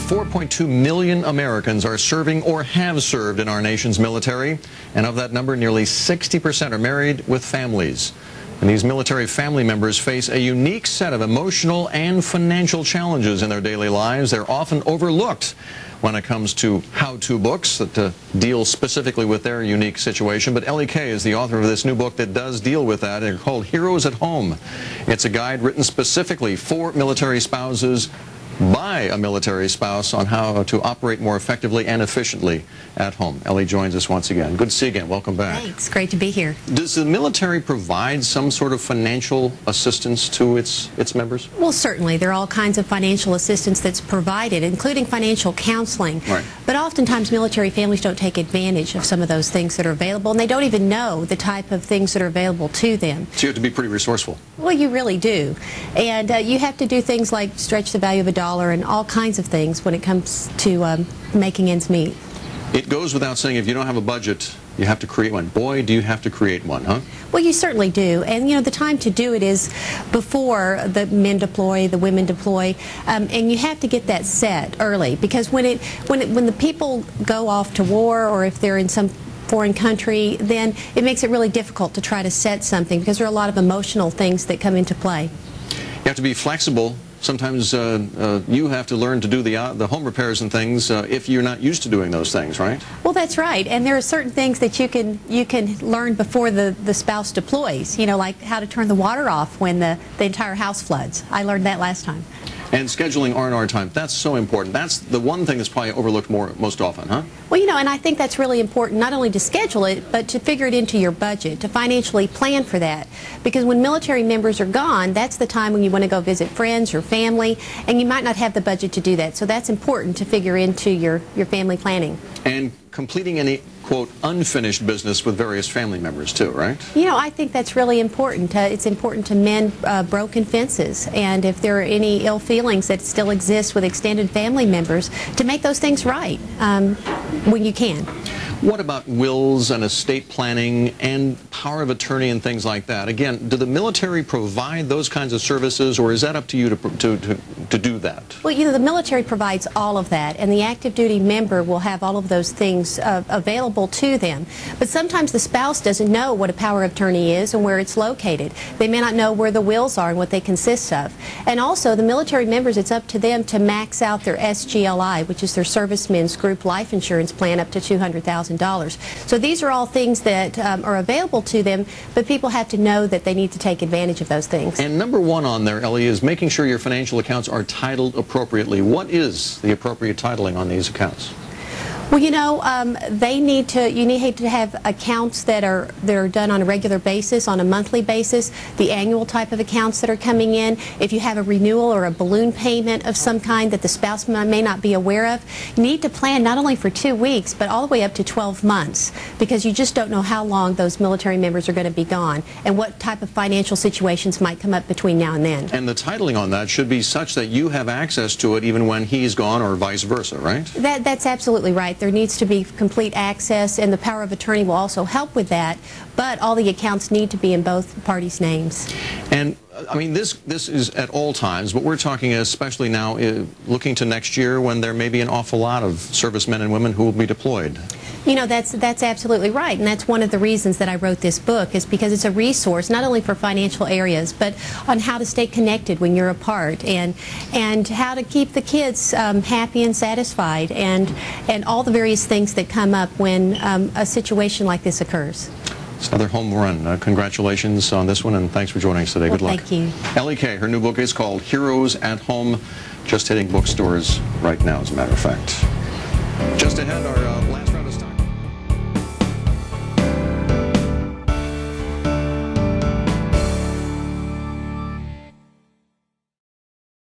4.2 million Americans are serving or have served in our nation's military, and of that number, nearly 60% are married with families. And these military family members face a unique set of emotional and financial challenges in their daily lives. They're often overlooked when it comes to how-to books that deal specifically with their unique situation. But Ellie Kay is the author of this new book that does deal with that. It's called Heroes at Home. It's a guide written specifically for military spouses by a military spouse on how to operate more effectively and efficiently at home. Ellie joins us once again. Good to see you again. Welcome back. Thanks. Great to be here. Does the military provide some sort of financial assistance to its members? Well, certainly. There are all kinds of financial assistance that's provided, including financial counseling. Right. But oftentimes military families don't take advantage of some of those things that are available, and they don't even know the type of things that are available to them. So you have to be pretty resourceful. Well, you really do. And you have to do things like stretch the value of a dollar and all kinds of things when it comes to making ends meet. It goes without saying, if you don't have a budget, you have to create one. Boy, do you have to create one, huh? Well, you certainly do. And, you know, the time to do it is before the men deploy, the women deploy, and you have to get that set early, because when the people go off to war, or if they're in some foreign country, then it makes it really difficult to try to set something, because there are a lot of emotional things that come into play. You have to be flexible. Sometimes you have to learn to do the home repairs and things if you're not used to doing those things, right? Well, that's right. And there are certain things that you can learn before the spouse deploys. You know, like how to turn the water off when the entire house floods. I learned that last time. And scheduling R&R time, that's so important. That's the one thing that's probably overlooked most often, huh? Well, you know, and I think that's really important, not only to schedule it, but to figure it into your budget, to financially plan for that. Because when military members are gone, that's the time when you want to go visit friends or family, and you might not have the budget to do that. So that's important to figure into your family planning. And completing any, quote, unfinished business with various family members too, right? You know, I think that's really important. It's important to mend broken fences, and if there are any ill feelings that still exist with extended family members, to make those things right when you can. What about wills and estate planning and power of attorney and things like that? Again, do the military provide those kinds of services, or is that up to you to do that? Well, you know, the military provides all of that, and the active duty member will have all of those things available to them. But sometimes the spouse doesn't know what a power of attorney is and where it's located. They may not know where the wills are and what they consist of. And also, the military members, it's up to them to max out their SGLI, which is their servicemen's group life insurance plan, up to $200,000. So these are all things that are available to them, but people have to know that they need to take advantage of those things. And number one on there, Ellie, is making sure your financial accounts are titled appropriately. What is the appropriate titling on these accounts? Well, you know, you need to have accounts that are done on a regular basis, on a monthly basis, the annual type of accounts that are coming in. If you have a renewal or a balloon payment of some kind that the spouse may not be aware of, you need to plan not only for 2 weeks, but all the way up to 12 months, because you just don't know how long those military members are going to be gone and what type of financial situations might come up between now and then. And the titling on that should be such that you have access to it even when he's gone, or vice versa, right? That's absolutely right. There needs to be complete access, and the power of attorney will also help with that, but all the accounts need to be in both parties' names. And I mean, this is at all times, but we're talking especially now looking to next year, when there may be an awful lot of servicemen and women who will be deployed. You know, that's absolutely right, and that's one of the reasons that I wrote this book, is because it's a resource not only for financial areas, but on how to stay connected when you're apart, and how to keep the kids happy and satisfied, and all the various things that come up when a situation like this occurs. It's another home run. Congratulations on this one, and thanks for joining us today. Well, good luck. Thank you. Ellie Kay, her new book is called Heroes at Home, just hitting bookstores right now, as a matter of fact. Just ahead, our